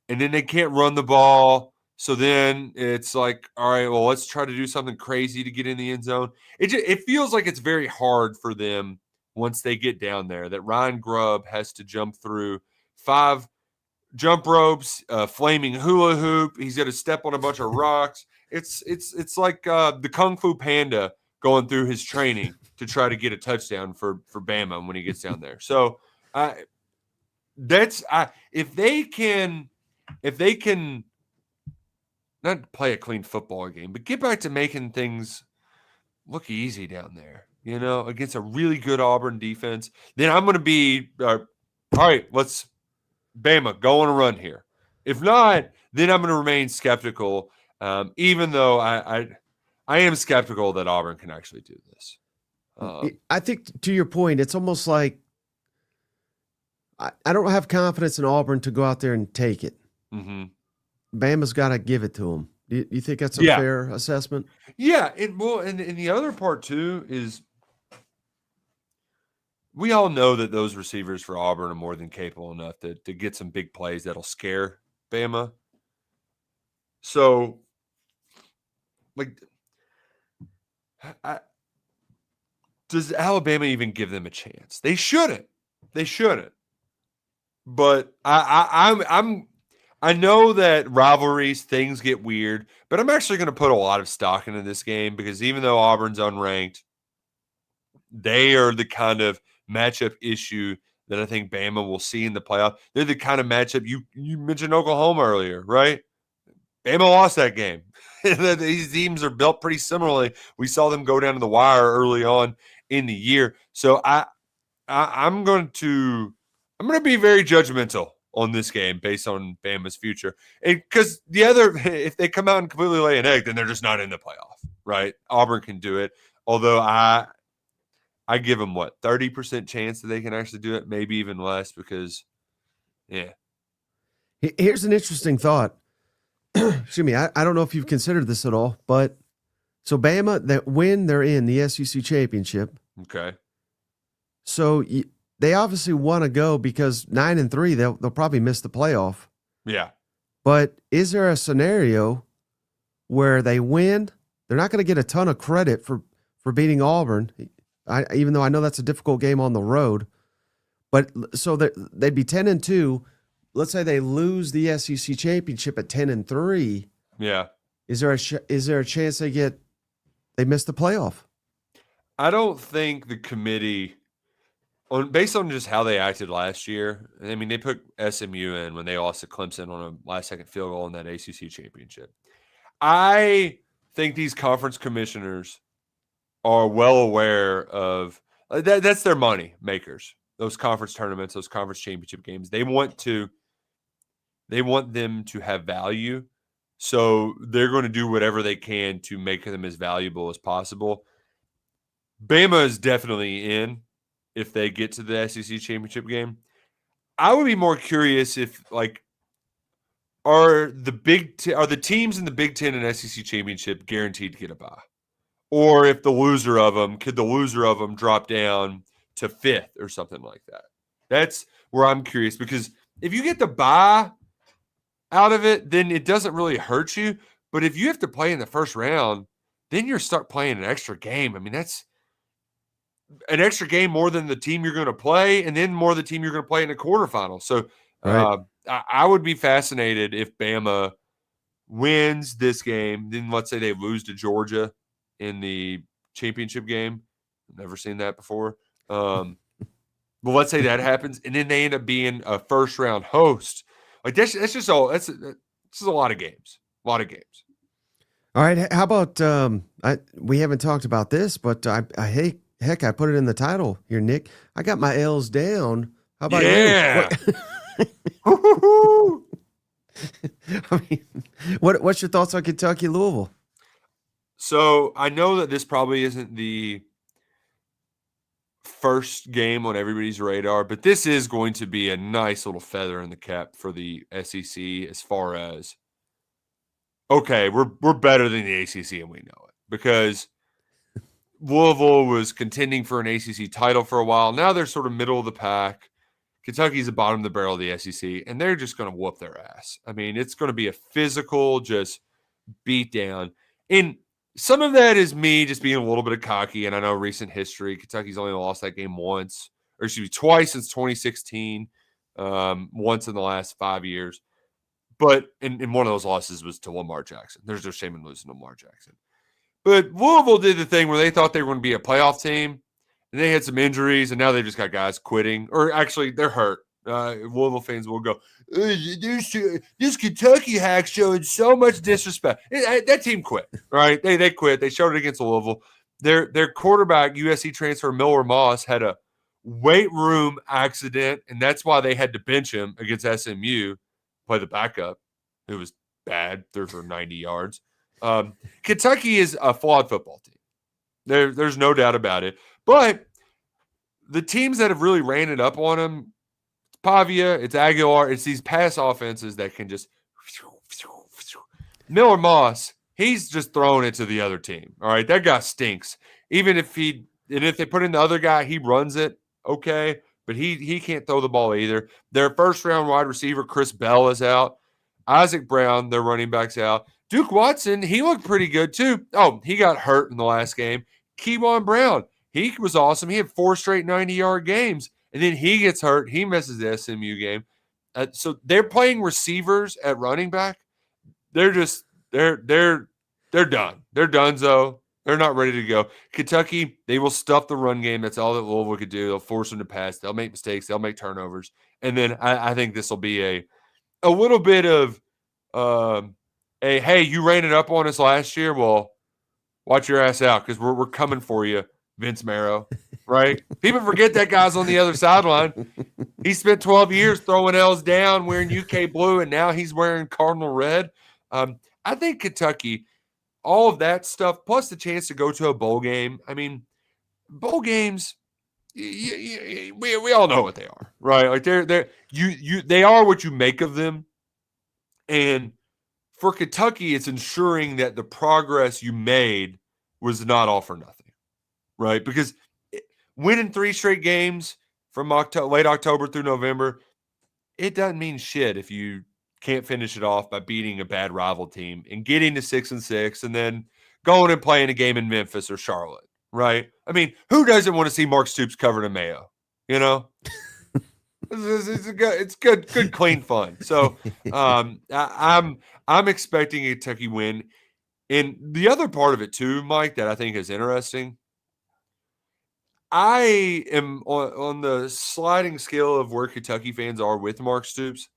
and then they can't run the ball. So then it's like, all right, well, let's try to do something crazy to get in the end zone. It feels like it's very hard for them once they get down there, that Ryan Grubb has to jump through 5 jump ropes, flaming hula hoop. He's got to step on a bunch of rocks. It's like the Kung Fu Panda going through his training to try to get a touchdown for Bama when he gets down there. So if they can not play a clean football game, but get back to making things look easy down there, against a really good Auburn defense, then I'm going to be, all right, let's Bama, go on a run here. If not, then I'm going to remain skeptical, even though I am skeptical that Auburn can actually do this. I think, to your point, it's almost like I don't have confidence in Auburn to go out there and take it. Mm-hmm. Bama's got to give it to them. Do you think that's a fair assessment? Yeah. And the other part, too, is we all know that those receivers for Auburn are more than capable enough to get some big plays that'll scare Bama. So, like, does Alabama even give them a chance? They shouldn't. They shouldn't. But I know that rivalries, things get weird, but I'm actually going to put a lot of stock into this game because even though Auburn's unranked, they are the kind of matchup issue that I think Bama will see in the playoff. They're the kind of matchup you mentioned Oklahoma earlier, right? Bama lost that game. These teams are built pretty similarly. We saw them go down to the wire early on in the year. So I'm going to be very judgmental on this game based on Bama's future. Because if they come out and completely lay an egg, then they're just not in the playoff, right? Auburn can do it. Although I give them 30% chance that they can actually do it, maybe even less because, yeah. Here's an interesting thought. Excuse me. I don't know if you've considered this at all, but so Bama, that when they're in the SEC championship. Okay. So they obviously want to go because 9-3, they'll probably miss the playoff. Yeah. But is there a scenario where they win? They're not going to get a ton of credit for beating Auburn, even though I know that's a difficult game on the road. But so they'd be 10-2. Let's say they lose the SEC championship at 10-3. Yeah. Is there a chance they miss the playoff? I don't think the committee, based on just how they acted last year, I mean, they put SMU in when they lost to Clemson on a last-second field goal in that ACC championship. I think these conference commissioners are well aware of that. That's their money makers. Those conference tournaments, those conference championship games. They want them to have value. So they're going to do whatever they can to make them as valuable as possible. Bama is definitely in if they get to the SEC championship game. I would be more curious if, are the teams in the Big Ten and SEC championship guaranteed to get a bye? Or if could the loser of them drop down to 5th or something like that? That's where I'm curious, because if you get the bye out of it, then it doesn't really hurt you. But if you have to play in the first round, then you're stuck playing an extra game. I mean, that's an extra game more than the team you're going to play, and then more the team you're going to play in the quarterfinals. So right. I would be fascinated if Bama wins this game. Then let's say they lose to Georgia in the championship game. I've never seen that before. But let's say that happens, and then they end up being a first-round host. That's just all. That's a lot of games. A lot of games. All right. How about we haven't talked about this, but I put it in the title here, Nick. I got my L's down. How about you? I mean, what's your thoughts on Kentucky, Louisville? So I know that this probably isn't the first game on everybody's radar, but this is going to be a nice little feather in the cap for the SEC as far as, okay, we're better than the ACC and we know it, because Louisville was contending for an ACC title for a while. Now they're sort of middle of the pack. Kentucky's the bottom of the barrel of the SEC, and they're just going to whoop their ass. I mean, it's going to be a physical just beat down. And some of that is me just being a little bit of cocky, and I know recent history. Kentucky's only lost that game twice since 2016, once in the last 5 years. But in one of those losses was to Lamar Jackson. There's no shame in losing to Lamar Jackson. But Louisville did the thing where they thought they were going to be a playoff team, and they had some injuries, and now they just got guys quitting. Or actually, they're hurt. Louisville fans will go, this Kentucky hack showing so much disrespect. That team quit, right? They quit. They showed it against Louisville. Their quarterback, USC transfer Miller Moss, had a weight room accident, and that's why they had to bench him against SMU, play the backup. It was bad, threw for 90 yards. Kentucky is a flawed football team. There's no doubt about it. But the teams that have really ran it up on them, it's Pavia, it's Aguilar, it's these pass offenses that can just Miller Moss, he's just throwing it to the other team. All right, that guy stinks. Even if they put in the other guy, he runs it. okay, but he can't throw the ball either. Their first-round wide receiver, Chris Bell, is out. Isaac Brown, their running back's out. Duke Watson, he looked pretty good too. Oh, he got hurt in the last game. Kevon Brown, he was awesome. He had 4 straight 90-yard games, and then he gets hurt. He misses the SMU game. So they're playing receivers at running back. They're just they're done. They're donezo. They're not ready to go. Kentucky, they will stuff the run game. That's all that Louisville could do. They'll force them to pass. They'll make mistakes. They'll make turnovers. And then I think this will be a little bit of hey, you ran it up on us last year. Well, watch your ass out because we're coming for you, Vince Marrow. Right? People forget that guy's on the other sideline. He spent 12 years throwing L's down, wearing UK blue, and now he's wearing Cardinal red. I think Kentucky, all of that stuff, plus the chance to go to a bowl game. I mean, bowl games, we all know what they are, right? Like they are what you make of them. And for Kentucky, it's ensuring that the progress you made was not all for nothing, right? Because winning 3 straight games from late October through November, it doesn't mean shit if you can't finish it off by beating a bad rival team and getting to 6-6 and then going and playing a game in Memphis or Charlotte, right? I mean, who doesn't want to see Mark Stoops covered in mayo? You know, it's good, clean fun. So I'm expecting a Kentucky win. And the other part of it too, Mike, that I think is interesting, I am on the sliding scale of where Kentucky fans are with Mark Stoops.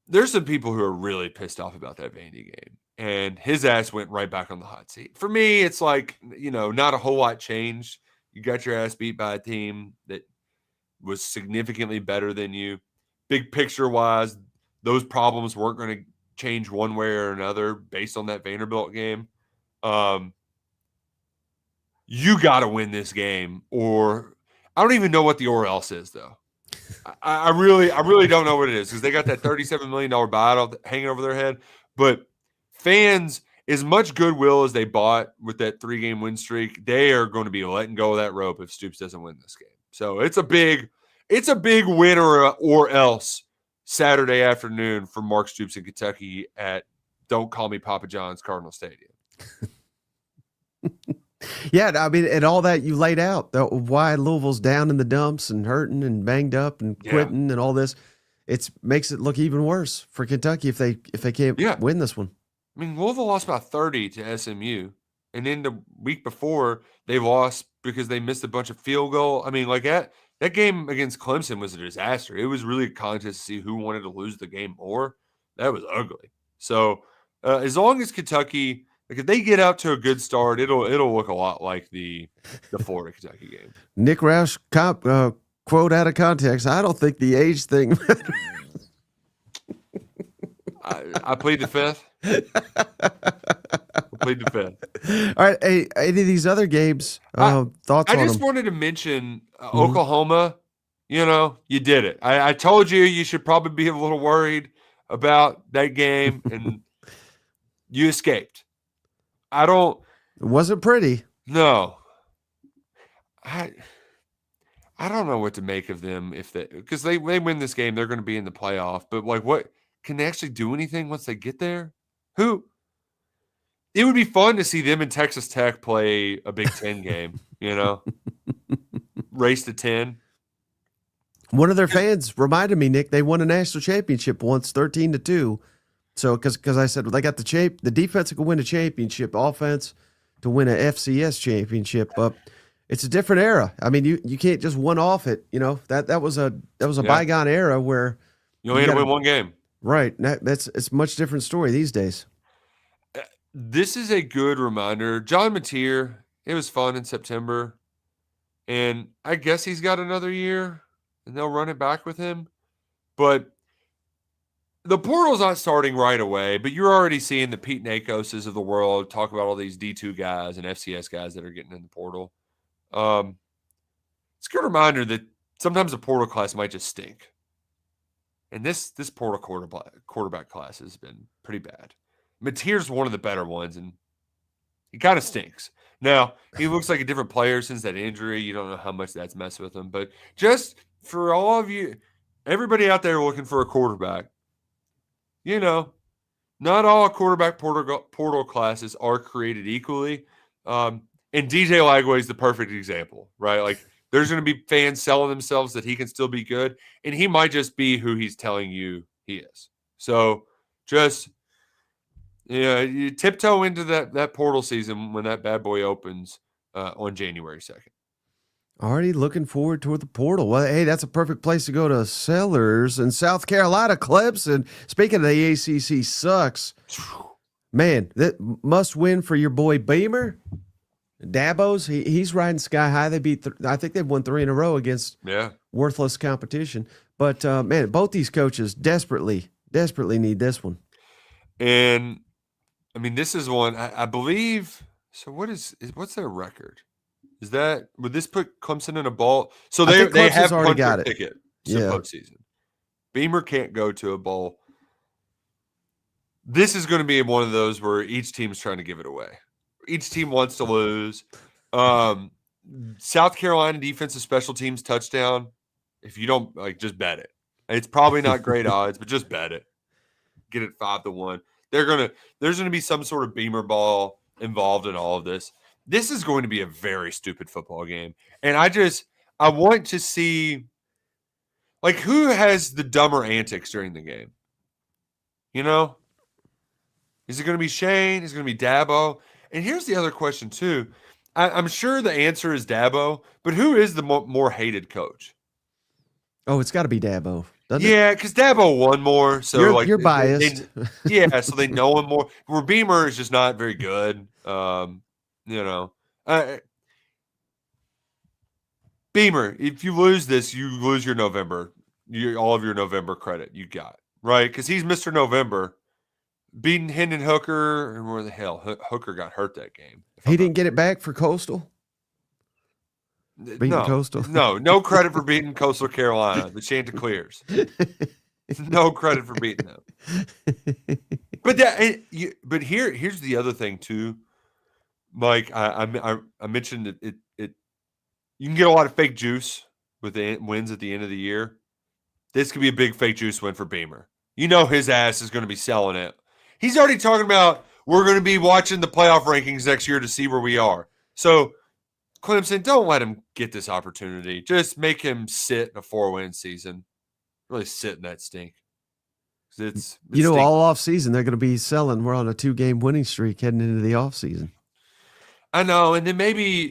There's some people who are really pissed off about that Vandy game, and his ass went right back on the hot seat. For me, it's like, not a whole lot changed. You got your ass beat by a team that was significantly better than you. Big picture wise, those problems weren't going to change one way or another based on that Vanderbilt game. You got to win this game, or I don't even know what the or else is, though. I really don't know what it is because they got that $37 million buyout hanging over their head. But fans, as much goodwill as they bought with that 3-game win streak, they are going to be letting go of that rope if Stoops doesn't win this game. So it's a big win or else Saturday afternoon for Mark Stoops in Kentucky at Don't Call Me Papa John's Cardinal Stadium. Yeah, I mean, and all that you laid out, why Louisville's down in the dumps and hurting and banged up and quitting and all this, it makes it look even worse for Kentucky if they can't win this one. I mean, Louisville lost about 30 to SMU, and then the week before they lost because they missed a bunch of field goal. I mean, like that game against Clemson was a disaster. It was really a contest to see who wanted to lose the game more. That was ugly. So as long as Kentucky. Like if they get out to a good start, it'll look a lot like the Florida Kentucky game. Nick Roush quote out of context. I don't think the age thing matters. I plead the fifth. All right. Hey, any of these other games? Thoughts on them? I just wanted to mention Oklahoma. You did it. I told you should probably be a little worried about that game, and you escaped. It wasn't pretty. No. I don't know what to make of them because they win this game, they're going to be in the playoff. But like, what can they actually do anything once they get there? It would be fun to see them and Texas Tech play a Big Ten game. Race to 10. One of their fans reminded me, Nick, they won a national championship once, 13-2. So, because I said they got the defense that can win a championship, offense to win a FCS championship. It's a different era. I mean, you can't just one-off it. That was a bygone era where you only had to win one game. Right. It's a much different story these days. This is a good reminder. John Mateer, it was fun in September, and I guess he's got another year, and they'll run it back with him, but. The portal's not starting right away, but you're already seeing the Pete Nakoses of the world talk about all these D2 guys and FCS guys that are getting in the portal. It's a good reminder that sometimes the portal class might just stink. And this portal quarterback class has been pretty bad. Mateer's one of the better ones, and he kind of stinks. Now, he looks like a different player since that injury. You don't know how much that's messed with him. But just for all of you, everybody out there looking for a quarterback, not all quarterback portal classes are created equally. And DJ Lagway is the perfect example, right? Like, there's going to be fans selling themselves that he can still be good, and he might just be who he's telling you he is. So just you tiptoe into that portal season when that bad boy opens on January 2nd. Already looking forward toward the portal. Well, hey, that's a perfect place to go to Sellers in South Carolina. Clemson, speaking of the ACC, sucks. Man, that must win for your boy Beamer. Dabo's, he's riding sky high. They beat, I think they've won 3 in a row against worthless competition. But, man, both these coaches desperately need this one. And, I mean, this is one, I believe, so what's their record? Would this put Clemson in a bowl? So they have already got it. Ticket to postseason. Beamer can't go to a bowl. This is going to be one of those where each team's trying to give it away. Each team wants to lose. South Carolina defensive special teams touchdown. If you don't just bet it. It's probably not great odds, but just bet it. Get it 5-1. There's going to be some sort of Beamer ball involved in all of this. This is going to be a very stupid football game. And I want to see, who has the dumber antics during the game? Is it going to be Shane? Is it going to be Dabo? And here's the other question, too. I'm sure the answer is Dabo, but who is the more hated coach? Oh, it's got to be Dabo. Yeah, because Dabo won more. So you're biased. So they know him more. Where Beamer is just not very good. Beamer, if you lose this, you lose your November, all of your November credit you got, right? Because he's Mr. November, beating Hendon Hooker, and where the hell Hooker got hurt that game. He didn't get it back for Coastal? Coastal? No credit for beating Coastal Carolina, the Chanticleers. No credit for beating them. But here's the other thing too. Mike, I mentioned it. You can get a lot of fake juice with the wins at the end of the year. This could be a big fake juice win for Beamer. His ass is going to be selling it. He's already talking about we're going to be watching the playoff rankings next year to see where we are. So, Clemson, don't let him get this opportunity. Just make him sit in a 4-win season. Really sit in that stink. It's all off season they're going to be selling. We're on a 2-game winning streak heading into the off season. I know, and then maybe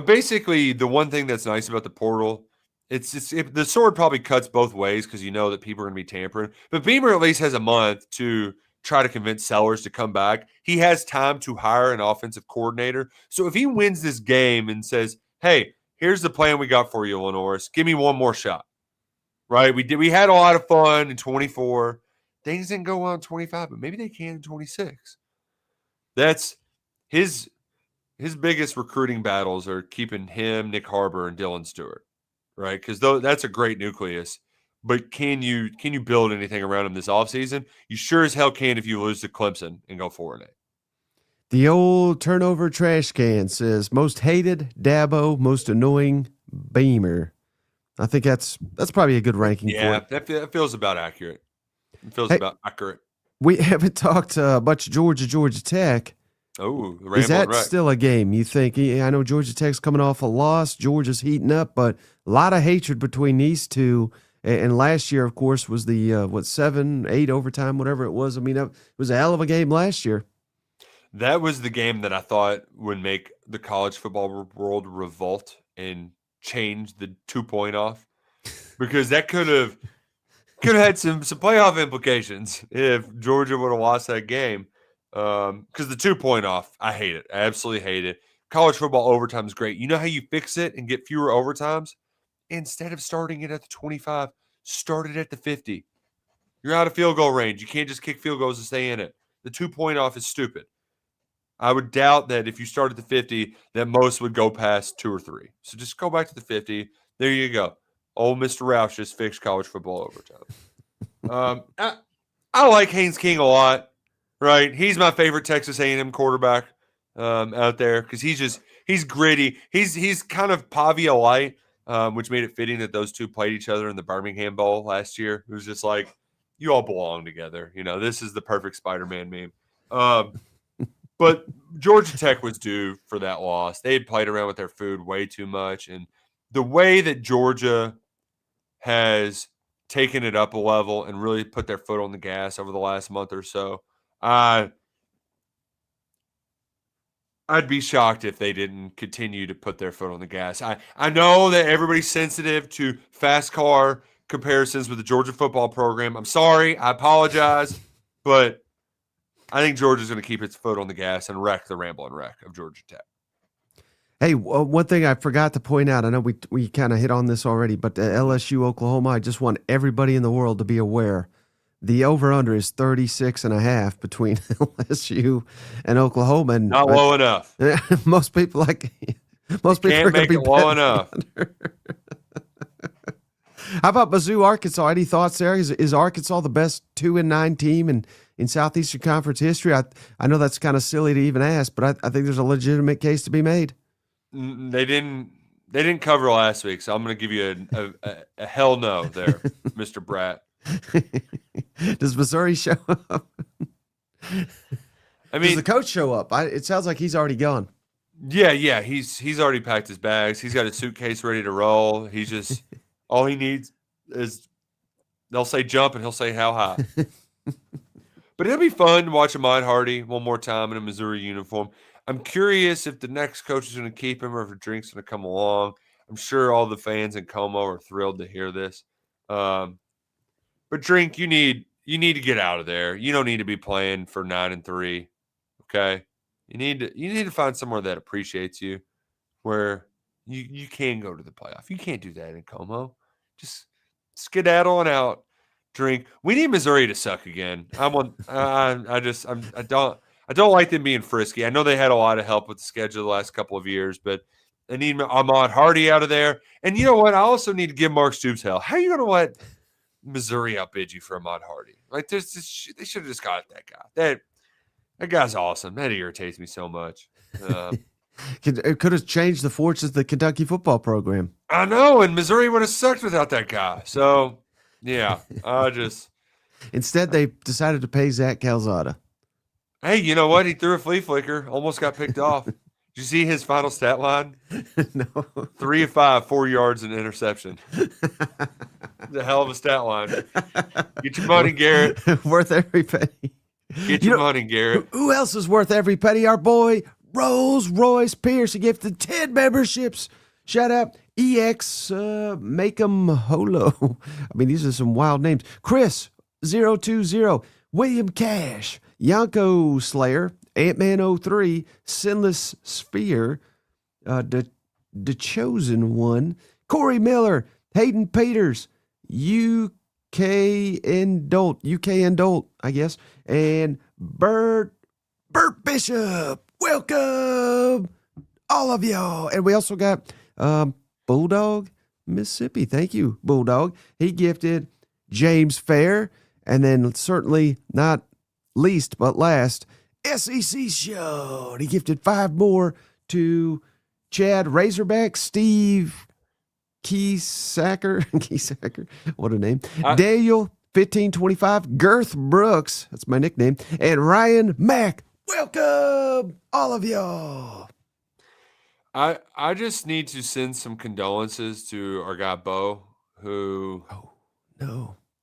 basically the one thing that's nice about the portal, the sword probably cuts both ways because that people are going to be tampering. But Beamer at least has a month to try to convince Sellers to come back. He has time to hire an offensive coordinator. So if he wins this game and says, "Hey, here's the plan we got for you, Lenoris. Give me one more shot." Right? We had a lot of fun in 24. Things didn't go well in 25, but maybe they can in 26. That's his biggest recruiting battles are keeping him, Nick Harbor, and Dylan Stewart, right? Because that's a great nucleus. But can you build anything around him this offseason? You sure as hell can if you lose to Clemson and go 4-8. The old turnover trash can says most hated Dabo, most annoying Beamer. I think that's probably a good ranking. Yeah, for it. That feels about accurate. It feels about accurate. We haven't talked much Georgia Tech. Oh, is that still a game? You think? I know Georgia Tech's coming off a loss. Georgia's heating up, but a lot of hatred between these two. And last year, of course, was the 7-8 overtime, whatever it was. I mean, it was a hell of a game last year. That was the game that I thought would make the college football world revolt and change the 2-point off, because that could have had some playoff implications if Georgia would have lost that game. Because the 2-point off, I hate it. I absolutely hate it. College football overtime is great. You know how you fix it and get fewer overtimes? Instead of starting it at the 25, start it at the 50. You're out of field goal range. You can't just kick field goals to stay in it. The 2-point off is stupid. I would doubt that if you start at the 50, that most would go past 2 or 3. So just go back to the 50. There you go. Old Mr. Roush just fixed college football overtime. I like Haynes King a lot. Right, he's my favorite Texas A&M quarterback. out there because he's gritty. He's kind of Pavia light, which made it fitting that those two played each other in the Birmingham Bowl last year. It was just like, you all belong together. This is the perfect Spider-Man meme. But Georgia Tech was due for that loss. They had played around with their food way too much. And the way that Georgia has taken it up a level and really put their foot on the gas over the last month or so, I'd be shocked if they didn't continue to put their foot on the gas. I know that everybody's sensitive to fast car comparisons with the Georgia football program. I'm sorry. I apologize. But I think Georgia's going to keep its foot on the gas and wreck the Ramblin' Wreck of Georgia Tech. Hey, one thing I forgot to point out, I know we kind of hit on this already, but LSU, Oklahoma, I just want everybody in the world to be aware. The over-under is 36.5 between LSU and Oklahoma. And not low enough. Most people can't are going to be low enough. How about Mizzou, Arkansas? Any thoughts there? Is Arkansas the best 2-9 team in Southeastern Conference history? I know that's kind of silly to even ask, but I think there's a legitimate case to be made. They didn't cover last week, so I'm going to give you a hell no there, Mr. Bratt. Does Missouri show up? Does the coach show up? It sounds like he's already gone. Yeah. He's already packed his bags. He's got a suitcase ready to roll. He's just all he needs is they'll say jump and he'll say how high. But it'll be fun to watch Ahmad Hardy one more time in a Missouri uniform. I'm curious if the next coach is going to keep him or if Drink's going to come along. I'm sure all the fans in Como are thrilled to hear this. But Drink, you need to get out of there. You don't need to be playing for 9-3. Okay, you need to find somewhere that appreciates you, where you can go to the playoff. You can't do that in Como. Just skedaddle on out. Drink. We need Missouri to suck again. I don't like them being frisky. I know they had a lot of help with the schedule the last couple of years, but I need Ahmad Hardy out of there. And you know what? I also need to give Mark Stoops hell. How are you going to let Missouri outbid you for Ahmad Hardy? Like, they should have just got that guy. That guy's awesome. That irritates me so much. It could have changed the fortunes of the Kentucky football program. I know, and Missouri would have sucked without that guy. So, yeah, Instead, they decided to pay Zach Calzada. Hey, you know what? He threw a flea flicker, almost got picked off. Did you see his final stat line? No. 3 of 5, 4 yards and interception. The hell of a stat line. Get your money, Garrett. Worth every penny. Get your money, Garrett. Who else is worth every penny? Our boy Rolls Royce Pierce. He gifted 10 memberships. Shout out EX Make'em Holo. I mean, these are some wild names. Chris 020, William Cash, Yanko Slayer, Ant-Man 03, Sinless Sphere, The Chosen One, Corey Miller, Hayden Peters, UK and Dolt, I guess, and Bert Bishop. Welcome, all of y'all. And we also got Bulldog, Mississippi. Thank you, Bulldog. He gifted James Fair, and then certainly not least but last, SEC Show. And he gifted 5 more to Chad Razorback, Steve Keysacker, what a name, Daniel 1525, Girth Brooks, that's my nickname, and Ryan Mack. Welcome, all of y'all. I just need to send some condolences to our guy Bo, who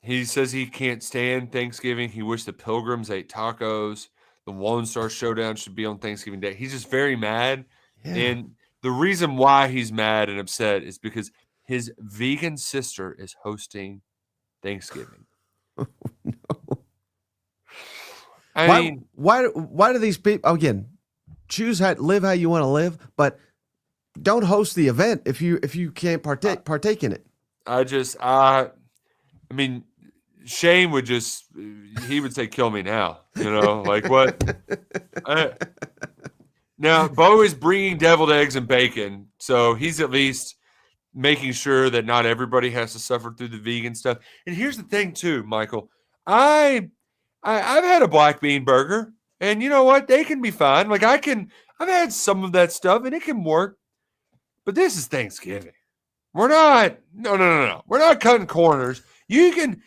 he says he can't stand Thanksgiving. He wished the Pilgrims ate tacos. The Lone Star Showdown should be on Thanksgiving Day. He's just very mad. Yeah. And the reason why he's mad and upset is because his vegan sister is hosting Thanksgiving. Oh, no. I mean, why do these people, again, live how you want to live, but don't host the event if you can't partake in it. I mean, Shane would he would say, kill me now, like what? Now, Bo is bringing deviled eggs and bacon, so he's at least making sure that not everybody has to suffer through the vegan stuff. And here's the thing too, Michael, I've had a black bean burger, and you know what? They can be fine. Like I can I've had some of that stuff, and it can work. But this is Thanksgiving. We're not. No. We're not cutting corners. You can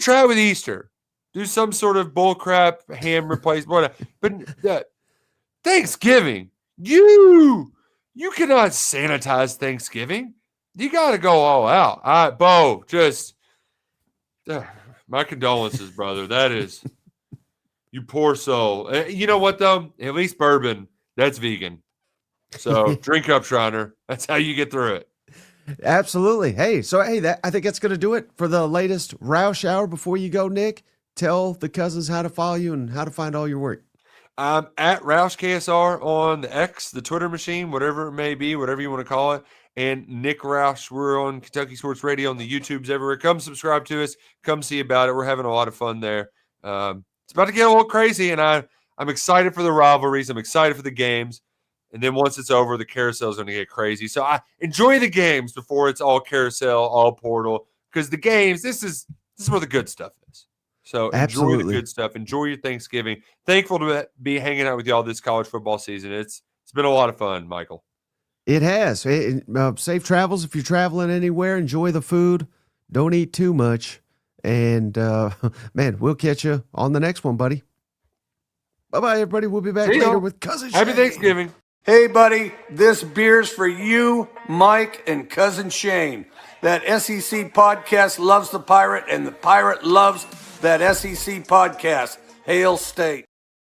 try with Easter. Do some sort of bullcrap ham replacement. But Thanksgiving, you cannot sanitize Thanksgiving. You got to go all out. All right, Bo, just my condolences, brother. That is, you poor soul. You know what, though? At least bourbon, that's vegan. So drink up, Shriner. That's how you get through it. Absolutely. Hey, I think that's going to do it for the latest Roush Hour. Before you go, Nick, tell the cousins how to follow you and how to find all your work. I'm at Roush KSR on the X, the Twitter machine, whatever it may be, whatever you want to call it. And Nick Roush, we're on Kentucky Sports Radio on the YouTubes everywhere. Come subscribe to us. Come see about it. We're having a lot of fun there. It's about to get a little crazy, and I'm excited for the rivalries. I'm excited for the games. And then once it's over, the carousel is going to get crazy. So I enjoy the games before it's all carousel, all portal. Because the games, this is where the good stuff is. So enjoy the good stuff. Enjoy your Thanksgiving. Thankful to be hanging out with y'all this college football season. It's been a lot of fun, Michael. It has. Safe travels if you're traveling anywhere. Enjoy the food. Don't eat too much. And, man, we'll catch you on the next one, buddy. Bye-bye, everybody. We'll be back later with Cousin Shane. Happy Thanksgiving. Hey, buddy. This beer's for you, Mike, and Cousin Shane. That SEC podcast loves the Pirate, and the Pirate loves that SEC podcast. Hail State.